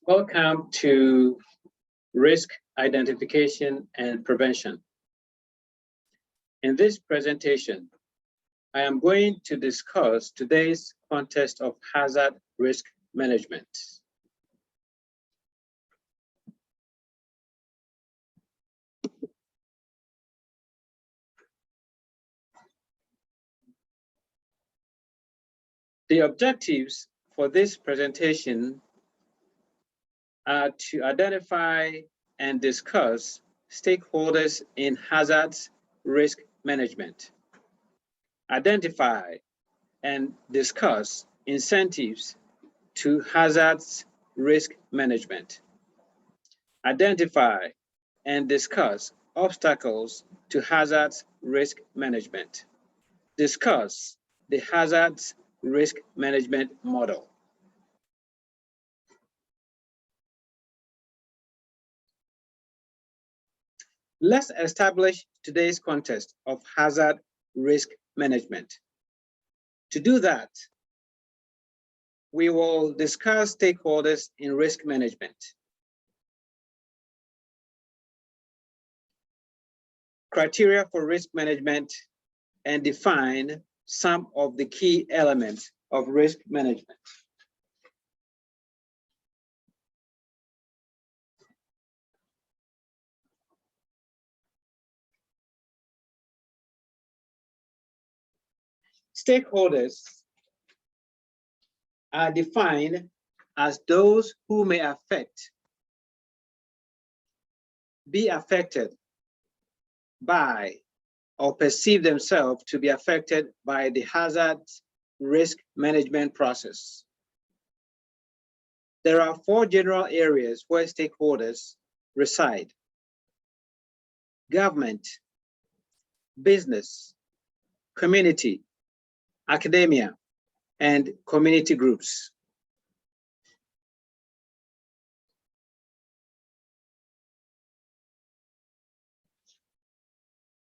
Welcome to Risk Identification and Prevention. In this presentation, I am going to discuss today's context of hazard risk management. The objectives for this presentation are to identify and discuss stakeholders in hazards risk management, identify and discuss incentives to hazards risk management, identify and discuss obstacles to hazards risk management, discuss the hazards risk management model. Let's establish today's context of hazard risk management. To do that, we will discuss stakeholders in risk management, criteria for risk management, and define some of the key elements of risk management. Stakeholders are defined as those who may be affected by, or perceive themselves to be affected by the hazard risk management process. There are 4 general areas where stakeholders reside: government, business, community, academia, and community groups.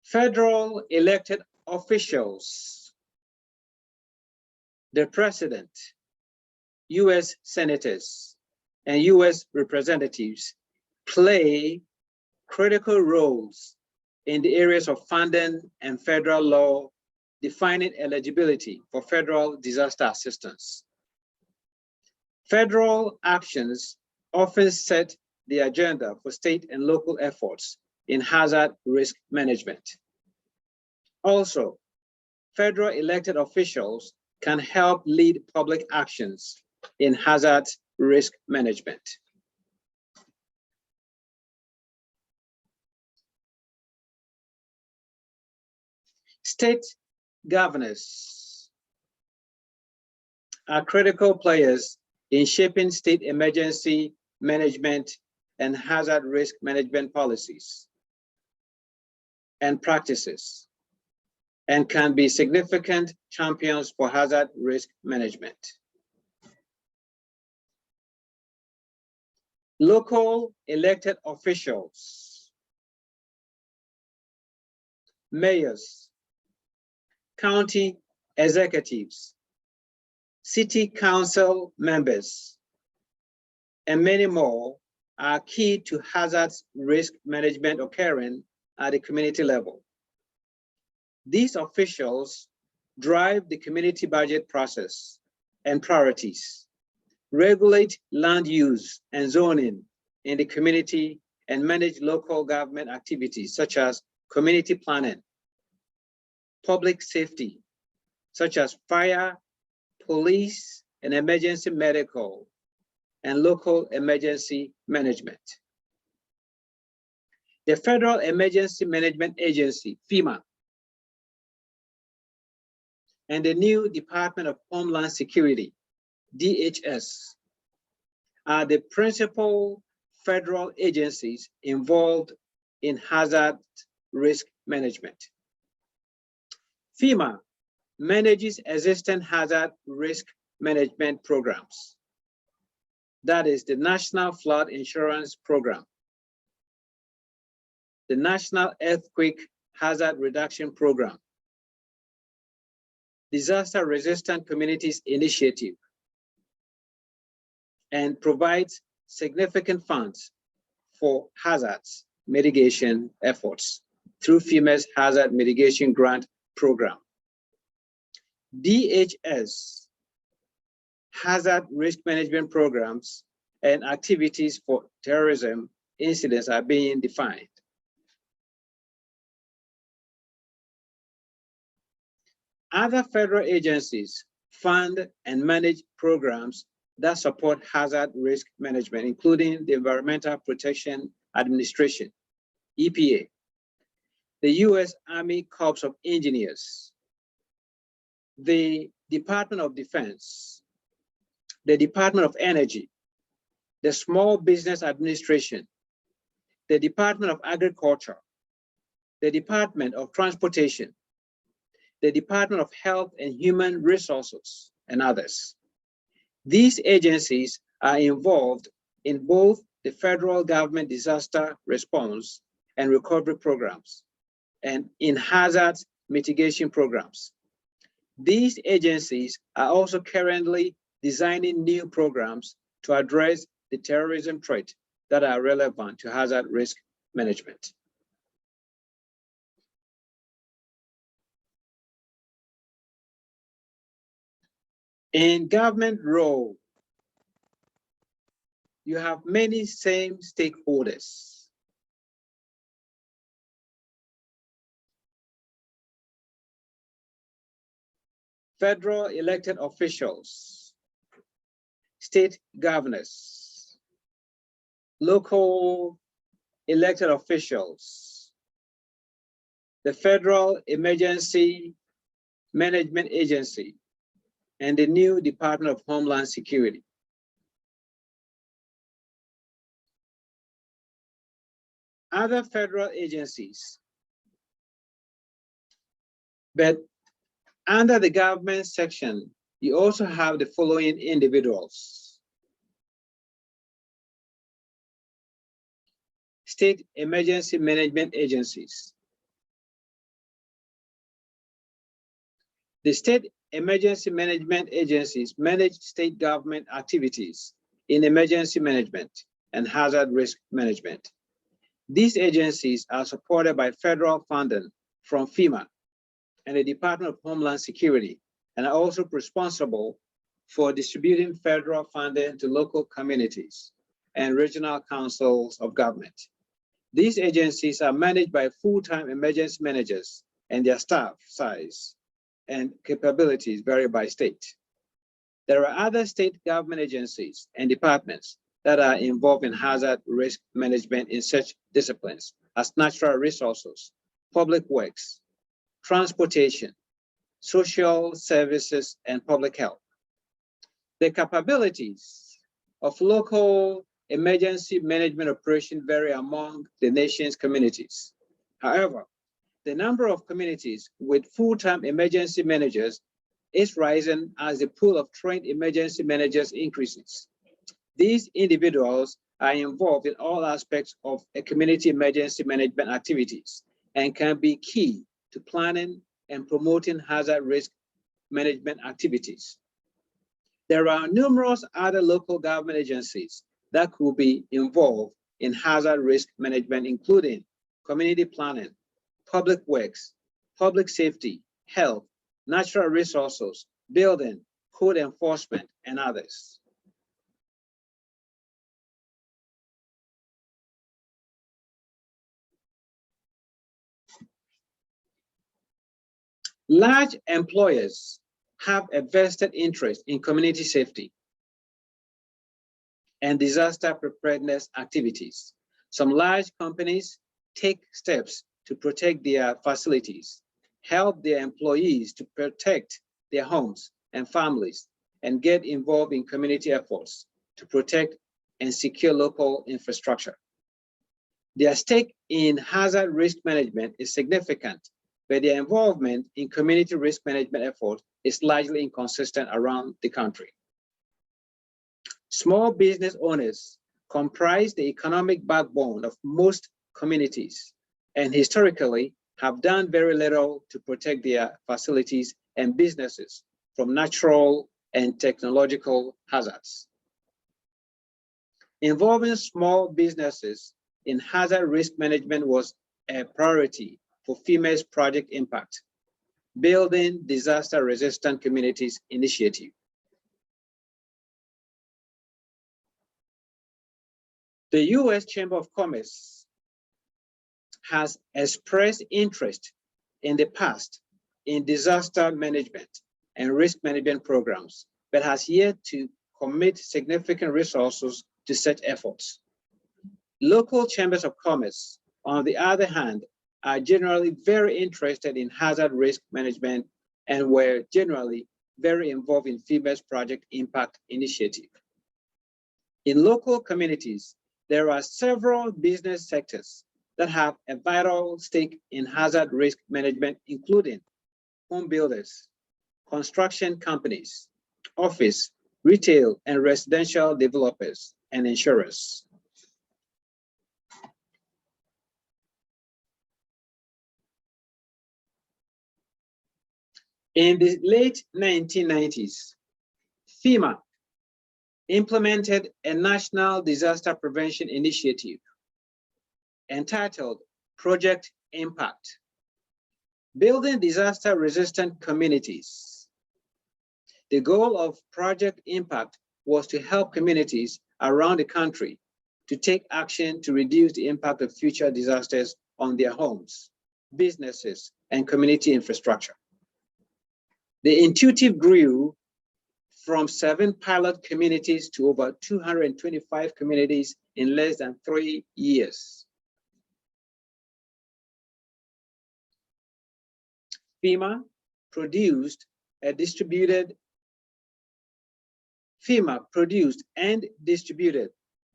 Federal elected officials, the president, US senators, and US representatives play critical roles in the areas of funding and federal law defining eligibility for federal disaster assistance. Federal actions often set the agenda for state and local efforts in hazard risk management. Also, federal elected officials can help lead public actions in hazard risk management. State governors are critical players in shaping state emergency management and hazard risk management policies and practices, and can be significant champions for hazard risk management. Local elected officials, mayors, county executives, city council members, and many more are key to hazards risk management occurring at the community level. These officials drive the community budget process and priorities, regulate land use and zoning in the community, and manage local government activities such as community planning, public safety, such as fire, police, and emergency medical, and local emergency management. The Federal Emergency Management Agency, FEMA, and the new Department of Homeland Security, DHS, are the principal federal agencies involved in hazard risk management. FEMA manages existing hazard risk management programs. That is the National Flood Insurance Program, the National Earthquake Hazard Reduction Program, Disaster Resistant Communities Initiative, and provides significant funds for hazards mitigation efforts through FEMA's Hazard Mitigation Grant Program. DHS hazard risk management programs and activities for terrorism incidents are being defined. Other federal agencies fund and manage programs that support hazard risk management, including the Environmental Protection Administration, EPA, the U.S. Army Corps of Engineers, the Department of Defense, the Department of Energy, the Small Business Administration, the Department of Agriculture, the Department of Transportation, the Department of Health and Human Resources, and others. These agencies are involved in both the federal government disaster response and recovery programs and in hazard mitigation programs. These agencies are also currently designing new programs to address the terrorism threat that are relevant to hazard risk management. In government role, you have many same stakeholders. Federal elected officials, state governors, local elected officials, the Federal Emergency Management Agency, and the new Department of Homeland Security. Other federal agencies, but under the government section, you also have the following individuals: state emergency management agencies. The state emergency management agencies manage state government activities in emergency management and hazard risk management. These agencies are supported by federal funding from FEMA and the Department of Homeland Security, and are also responsible for distributing federal funding to local communities and regional councils of government. These agencies are managed by full-time emergency managers, and their staff size and capabilities vary by state. There are other state government agencies and departments that are involved in hazard risk management in such disciplines as natural resources, public works, transportation, social services, and public health. The capabilities of local emergency management operations vary among the nation's communities. However, the number of communities with full-time emergency managers is rising as the pool of trained emergency managers increases. These individuals are involved in all aspects of a community emergency management activities and can be key to planning and promoting hazard risk management activities. There are numerous other local government agencies that could be involved in hazard risk management, including community planning, public works, public safety, health, natural resources, building, code enforcement, and others. Large employers have a vested interest in community safety and disaster preparedness activities. Some large companies take steps to protect their facilities, help their employees to protect their homes and families, and get involved in community efforts to protect and secure local infrastructure. Their stake in hazard risk management is significant, but their involvement in community risk management efforts is largely inconsistent around the country. Small business owners comprise the economic backbone of most communities and historically have done very little to protect their facilities and businesses from natural and technological hazards. Involving small businesses in hazard risk management was a priority for FEMA's Project Impact, Building Disaster-Resistant Communities initiative. The U.S. Chamber of Commerce has expressed interest in the past in disaster management and risk management programs, but has yet to commit significant resources to such efforts. Local chambers of commerce, on the other hand, are generally very interested in hazard risk management and were generally very involved in FEMA's Project Impact initiative. In local communities, there are several business sectors that have a vital stake in hazard risk management, including home builders, construction companies, office, retail, and residential developers, and insurers. In the late 1990s, FEMA implemented a national disaster prevention initiative entitled Project Impact, Building Disaster-Resistant Communities. The goal of Project Impact was to help communities around the country to take action to reduce the impact of future disasters on their homes, businesses, and community infrastructure. The initiative grew from 7 pilot communities to over 225 communities in less than 3 years. FEMA produced and distributed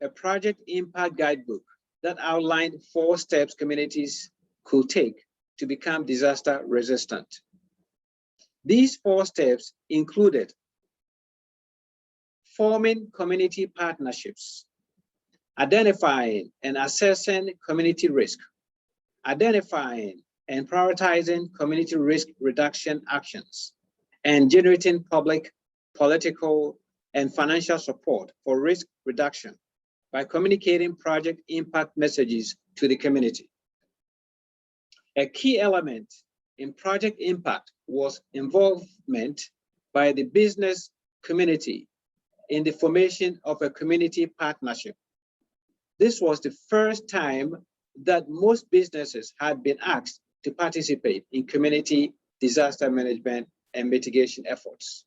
a Project Impact Guidebook that outlined 4 steps communities could take to become disaster resistant. These 4 steps included forming community partnerships, identifying and assessing community risk, identifying and prioritizing community risk reduction actions, and generating public, political, and financial support for risk reduction by communicating project impact messages to the community. A key element in Project Impact was involvement by the business community in the formation of a community partnership. This was the first time that most businesses had been asked to participate in community disaster management and mitigation efforts.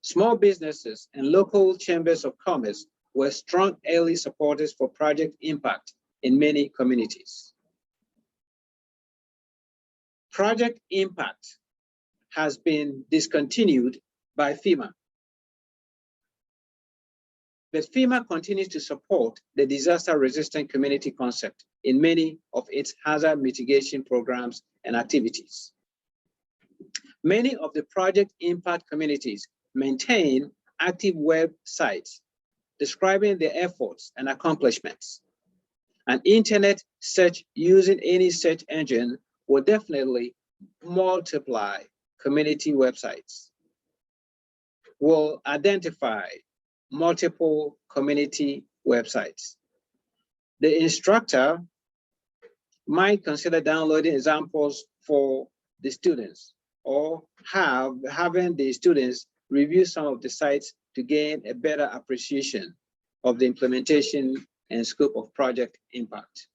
Small businesses and local chambers of commerce were strong early supporters for Project Impact in many communities. Project Impact has been discontinued by FEMA, but FEMA continues to support the disaster-resistant community concept in many of its hazard mitigation programs and activities. Many of the Project Impact communities maintain active websites describing their efforts and accomplishments. An internet search using any search engine will definitely multiply community websites, will identify multiple community websites. The instructor might consider downloading examples for the students or having the students review some of the sites to gain a better appreciation of the implementation and scope of Project Impact.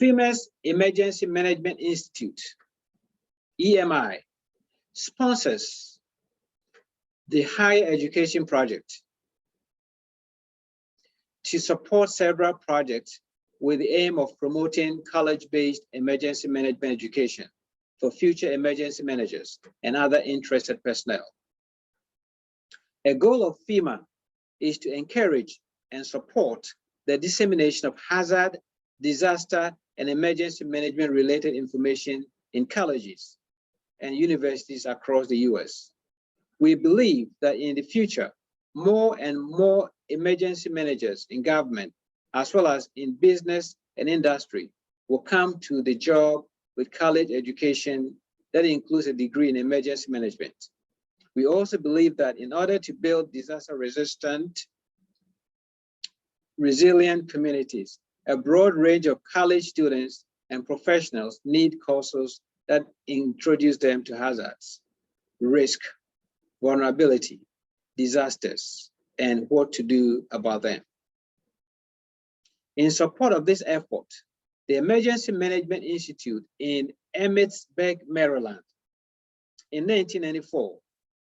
FEMA's Emergency Management Institute, EMI, sponsors the Higher Education Project to support several projects with the aim of promoting college-based emergency management education for future emergency managers and other interested personnel. A goal of FEMA is to encourage and support the dissemination of hazard, disaster, and emergency management related information in colleges and universities across the US. We believe that in the future, more and more emergency managers in government, as well as in business and industry, will come to the job with college education that includes a degree in emergency management. We also believe that in order to build disaster-resistant, resilient communities, a broad range of college students and professionals need courses that introduce them to hazards, risk, vulnerability, disasters, and what to do about them. In support of this effort, the Emergency Management Institute in Emmitsburg, Maryland, in 1994,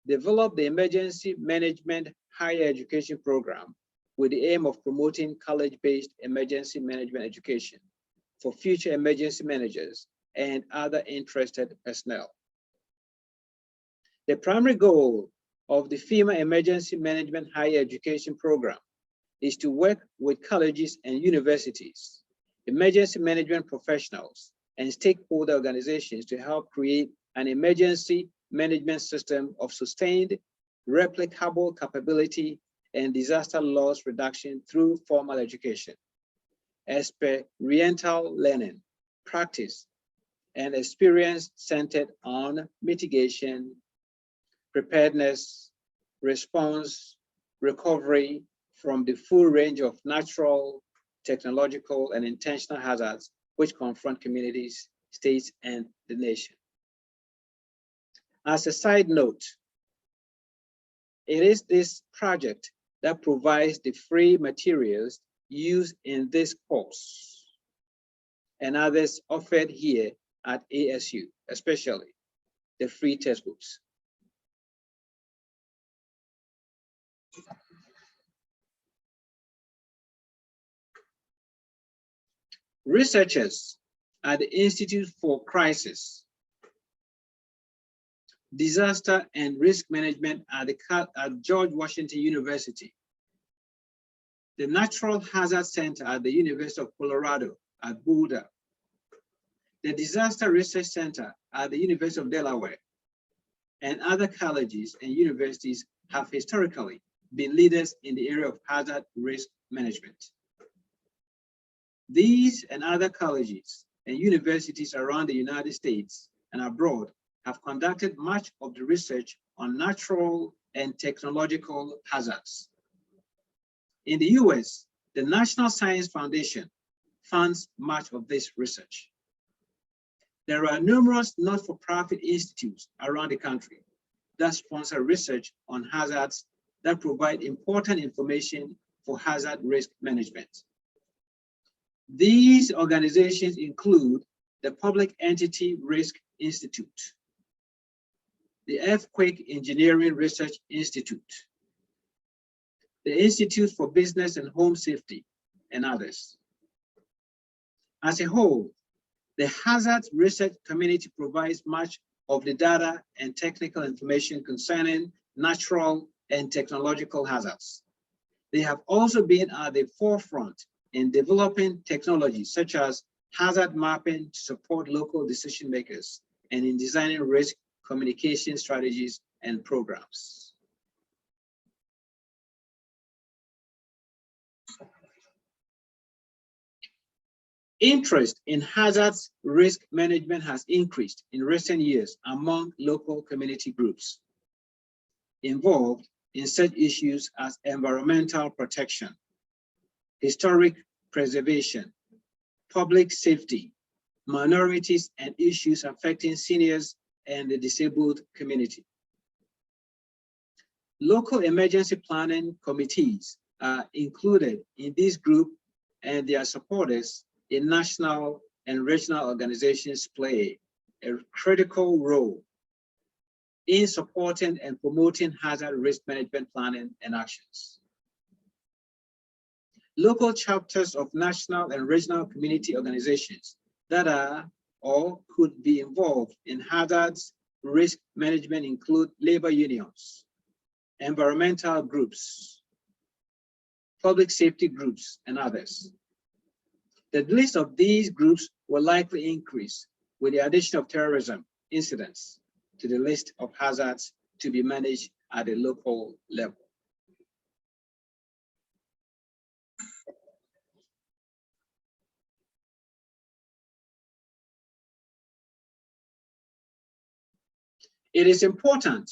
developed the Emergency Management Higher Education Program with the aim of promoting college-based emergency management education for future emergency managers and other interested personnel. The primary goal of the FEMA Emergency Management Higher Education Program is to work with colleges and universities, emergency management professionals, and stakeholder organizations to help create an emergency management system of sustained, replicable capability and disaster loss reduction through formal education, experiential learning, practice, and experience centered on mitigation, preparedness, response, recovery from the full range of natural, technological, and intentional hazards which confront communities, states, and the nation. As a side note, it is this project that provides the free materials used in this course and others offered here at ASU, especially the free textbooks. Researchers at the Institute for Crisis, Disaster and Risk Management at George Washington University, the Natural Hazard Center at the University of Colorado at Boulder, the Disaster Research Center at the University of Delaware, and other colleges and universities have historically been leaders in the area of hazard risk management. These and other colleges and universities around the United States and abroad have conducted much of the research on natural and technological hazards. In the US, the National Science Foundation funds much of this research. There are numerous not-for-profit institutes around the country that sponsor research on hazards that provide important information for hazard risk management. These organizations include the Public Entity Risk Institute, the Earthquake Engineering Research Institute, the Institute for Business and Home Safety, and others. As a whole, the hazards research community provides much of the data and technical information concerning natural and technological hazards. They have also been at the forefront in developing technologies such as hazard mapping to support local decision makers and in designing risk communication strategies and programs. Interest in hazards risk management has increased in recent years among local community groups involved in such issues as environmental protection, historic preservation, public safety, minorities, and issues affecting seniors and the disabled community. Local emergency planning committees are included in this group, and their supporters in national and regional organizations play a critical role in supporting and promoting hazard risk management planning and actions. Local chapters of national and regional community organizations that are or could be involved in hazards risk management include labor unions, environmental groups, public safety groups, and others. The list of these groups will likely increase with the addition of terrorism incidents to the list of hazards to be managed at a local level. It is important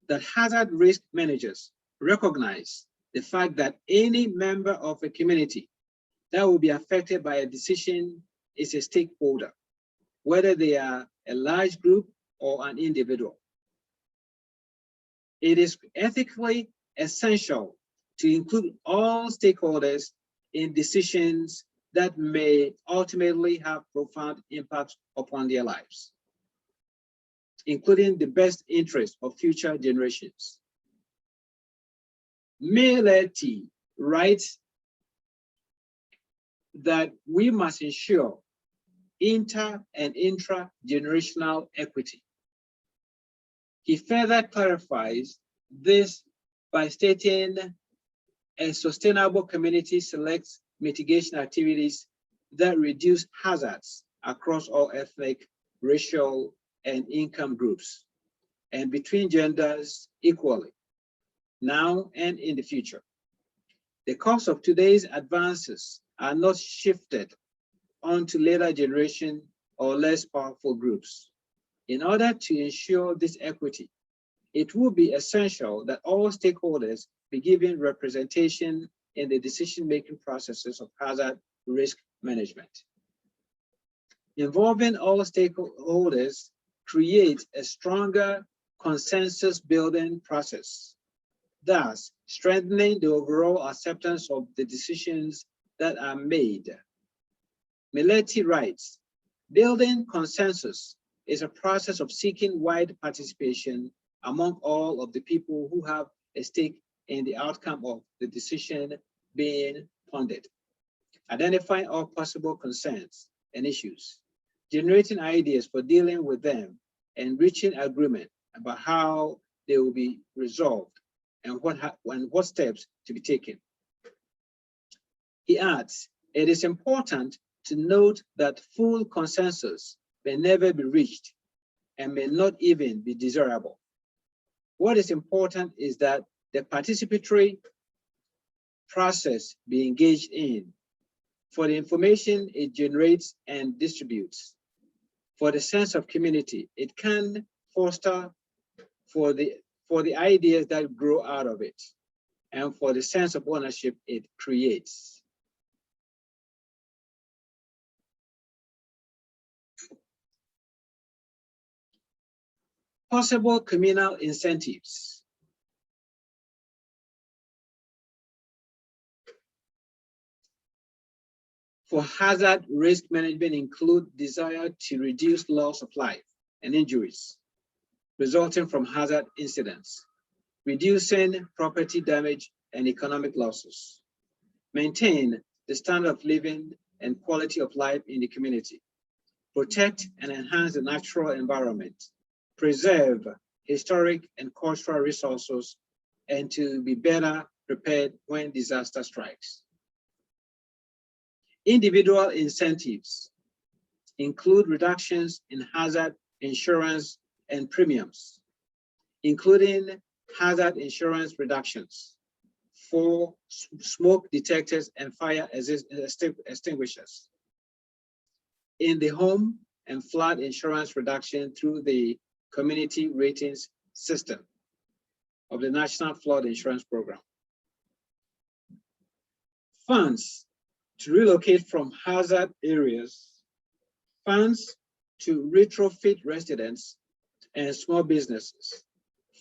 that hazard risk managers recognize the fact that any member of a community that will be affected by a decision is a stakeholder, whether they are a large group or an individual. It is ethically essential to include all stakeholders in decisions that may ultimately have profound impacts upon their lives, including the best interest of future generations. Meleti writes that we must ensure inter and intra-generational equity. He further clarifies this by stating a sustainable community selects mitigation activities that reduce hazards across all ethnic, racial, and income groups, and between genders equally, now and in the future. The cost of today's advances are not shifted onto later generation or less powerful groups. In order to ensure this equity, it will be essential that all stakeholders be given representation in the decision-making processes of hazard risk management. Involving all stakeholders creates a stronger consensus-building process, thus strengthening the overall acceptance of the decisions that are made. Meleti writes, building consensus is a process of seeking wide participation among all of the people who have a stake in the outcome of the decision being pondered, identifying all possible concerns and issues, generating ideas for dealing with them, and reaching agreement about how they will be resolved and what steps to be taken. He adds, it is important to note that full consensus may never be reached and may not even be desirable. What is important is that the participatory process be engaged in for the information it generates and distributes, for the sense of community it can foster, for the ideas that grow out of it, and for the sense of ownership it creates. Possible communal incentives. For hazard risk management include desire to reduce loss of life and injuries resulting from hazard incidents, reducing property damage and economic losses, maintain the standard of living and quality of life in the community, protect and enhance the natural environment, preserve historic and cultural resources, and to be better prepared when disaster strikes. Individual incentives include reductions in hazard insurance and premiums, including hazard insurance reductions for smoke detectors and fire extinguishers. In the home and flood insurance reduction through the community ratings system of the National Flood Insurance Program. Funds to relocate from hazard areas, funds to retrofit residents and small businesses,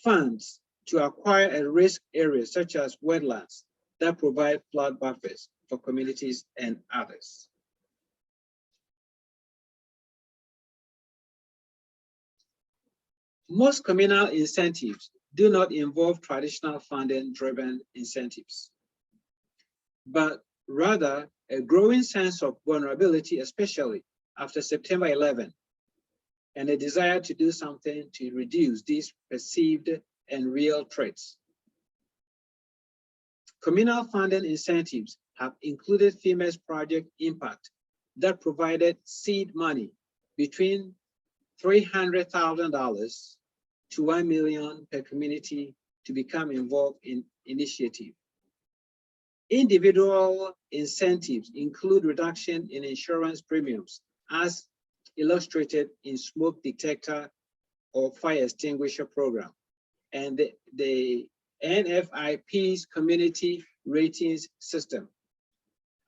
funds to acquire a risk areas such as wetlands that provide flood buffers for communities and others. Most communal incentives do not involve traditional funding-driven incentives, but rather a growing sense of vulnerability, especially after September 11, and a desire to do something to reduce these perceived and real threats. Communal funding incentives have included FEMA's Project Impact that provided seed money between $300,000 to $1 million per community to become involved in initiative. Individual incentives include reduction in insurance premiums as illustrated in smoke detector or fire extinguisher program, and the NFIP's community ratings system.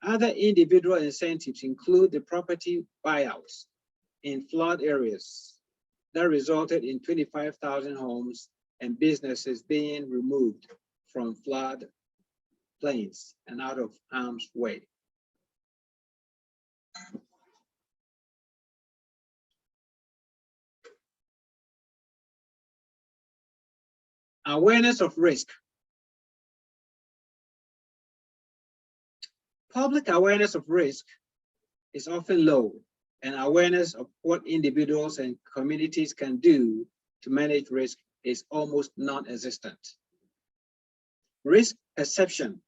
Other individual incentives include the property buyouts in flood areas that resulted in 25,000 homes and businesses being removed from flood plains and out of harm's way. Awareness of risk. Public awareness of risk is often low, and awareness of what individuals and communities can do to manage risk is almost non-existent. Risk perception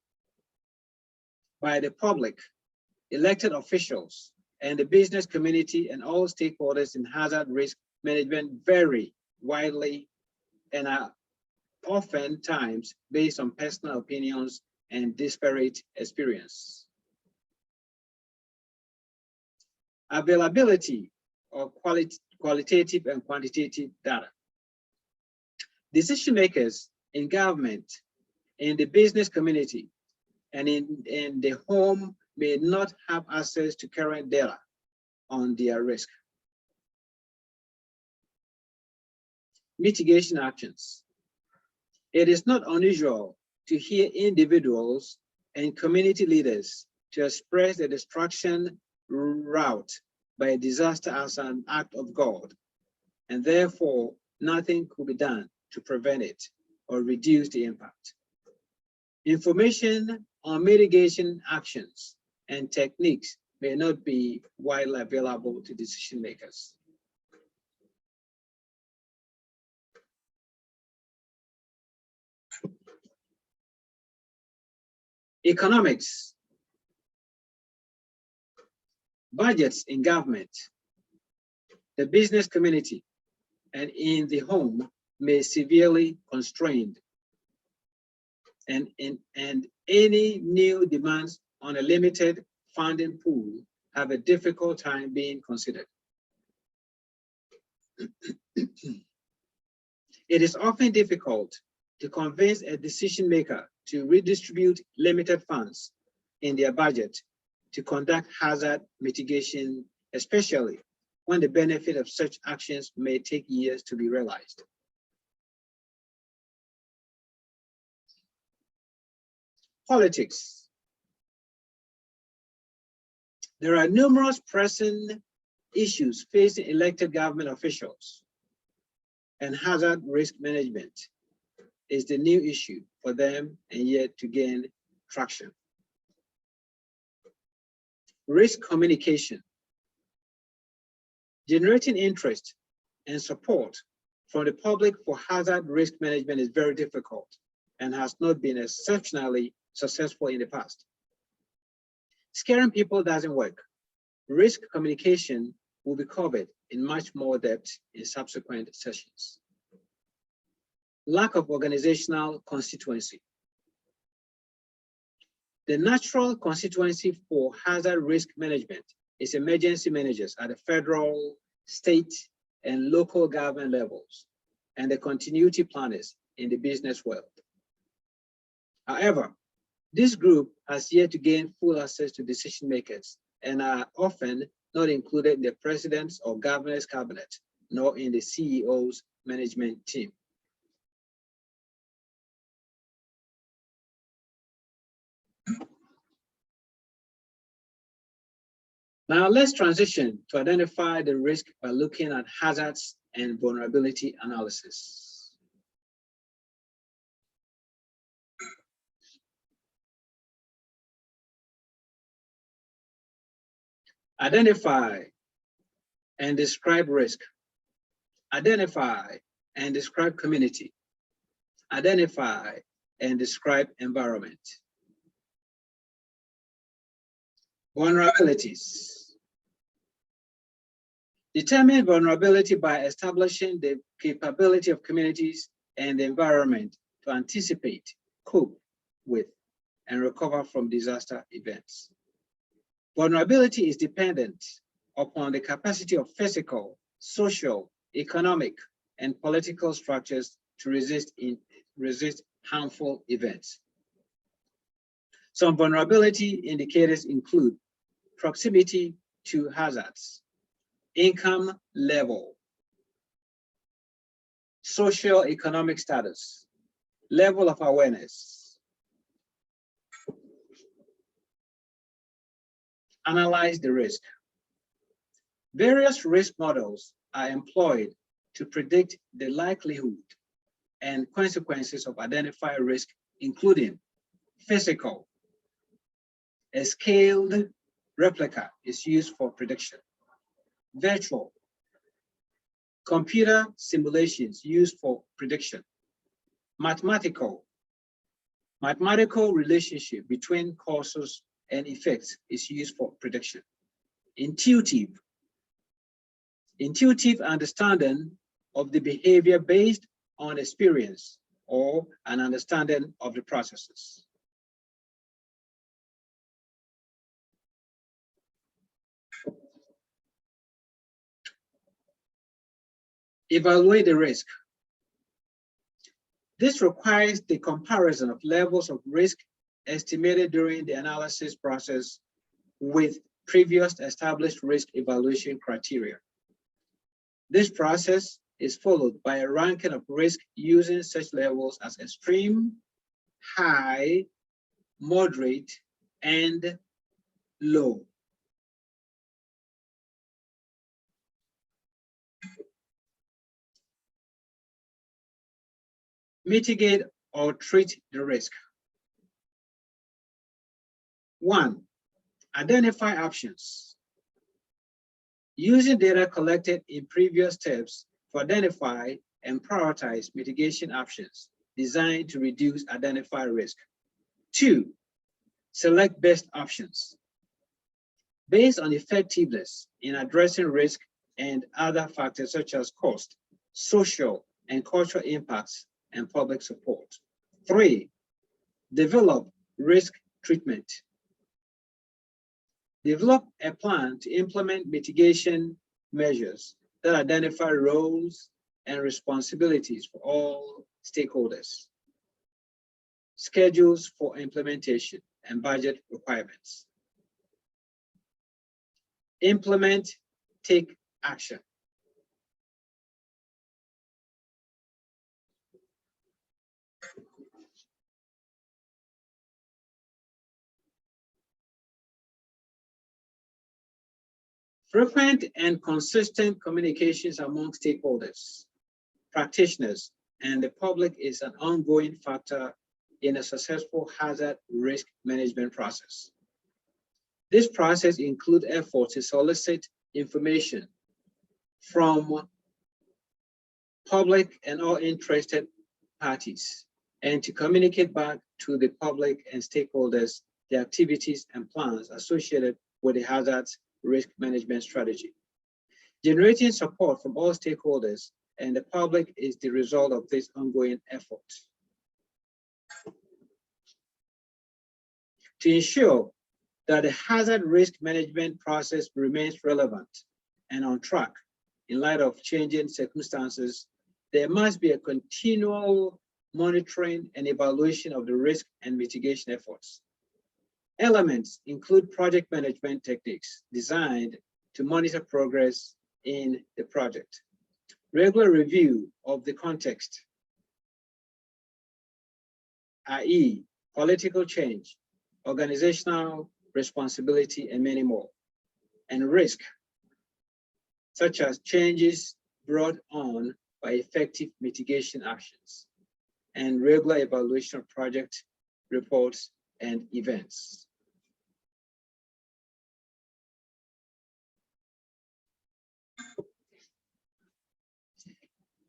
by the public, elected officials, and the business community and all stakeholders in hazard risk management vary widely and are oftentimes based on personal opinions and disparate experience. Availability of qualitative and quantitative data. Decision makers in government, in the business community, and in the home may not have access to current data on their risk. Mitigation actions. It is not unusual to hear individuals and community leaders to express the destruction wrought by a disaster as an act of God, and therefore nothing could be done to prevent it or reduce the impact. Information on mitigation actions and techniques may not be widely available to decision makers. Economics. Budgets in government, the business community, and in the home may severely constrained, and any new demands on a limited funding pool have a difficult time being considered. It is often difficult to convince a decision maker to redistribute limited funds in their budget to conduct hazard mitigation, especially when the benefit of such actions may take years to be realized. Politics. There are numerous pressing issues facing elected government officials, and hazard risk management is the new issue for them and yet to gain traction. Risk communication. Generating interest and support from the public for hazard risk management is very difficult and has not been exceptionally successful in the past. Scaring people doesn't work. Risk communication will be covered in much more depth in subsequent sessions. Lack of organizational constituency. The natural constituency for hazard risk management is emergency managers at the federal, state, and local government levels, and the continuity planners in the business world. However, this group has yet to gain full access to decision makers and are often not included in the president's or governor's cabinet, nor in the CEO's management team. Now let's transition to identify the risk by looking at hazards and vulnerability analysis. Identify and describe risk. Identify and describe community. Identify and describe environment. Vulnerabilities. Determine vulnerability by establishing the capability of communities and the environment to anticipate, cope with, and recover from disaster events. Vulnerability is dependent upon the capacity of physical, social, economic, and political structures to resist harmful events. Some vulnerability indicators include proximity to hazards, income level, socio-economic status, level of awareness. Analyze the risk. Various risk models are employed to predict the likelihood and consequences of identified risk, including physical. A scaled replica is used for prediction. Virtual. Computer simulations used for prediction. Mathematical relationship between causes and effects is used for prediction. Intuitive understanding of the behavior based on experience or an understanding of the processes. Evaluate the risk. This requires the comparison of levels of risk estimated during the analysis process with previous established risk evaluation criteria. This process is followed by a ranking of risk using such levels as extreme, high, moderate, and low. Mitigate or treat the risk. 1. Identify options. Using data collected in previous steps to identify and prioritize mitigation options designed to reduce identified risk. 2. Select best options. Based on effectiveness in addressing risk and other factors such as cost, social and cultural impacts, and public support. 3. Develop risk treatment. Develop a plan to implement mitigation measures that identify roles and responsibilities for all stakeholders, schedules for implementation, and budget requirements. Implement, take action. Frequent and consistent communications among stakeholders, practitioners, and the public is an ongoing factor in a successful hazard risk management process. This process includes efforts to solicit information from public and all interested parties, and to communicate back to the public and stakeholders the activities and plans associated with the hazards risk management strategy. Generating support from all stakeholders and the public is the result of this ongoing effort. To ensure that the hazard risk management process remains relevant and on track in light of changing circumstances, there must be a continual monitoring and evaluation of the risk and mitigation efforts. Elements include project management techniques designed to monitor progress in the project, regular review of the context, i.e., political change, organizational responsibility, and many more, and risk, such as changes brought on by effective mitigation actions, and regular evaluation of project reports and events.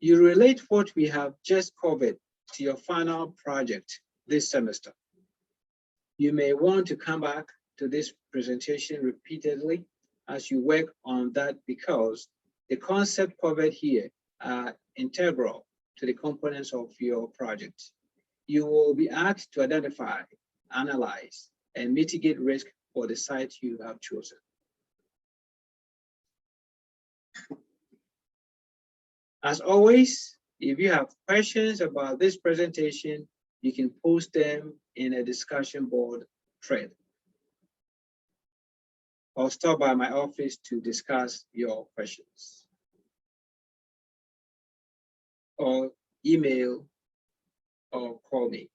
You relate what we have just covered to your final project this semester. You may want to come back to this presentation repeatedly as you work on that, because the concepts covered here are integral to the components of your project. You will be asked to identify, analyze, and mitigate risk for the site you have chosen. As always, if you have questions about this presentation, you can post them in a discussion board thread, or stop by my office to discuss your questions, or email or call me.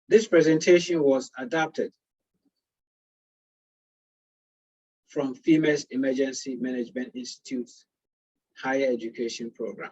This presentation was adapted from FEMA's Emergency Management Institute's Higher Education Program.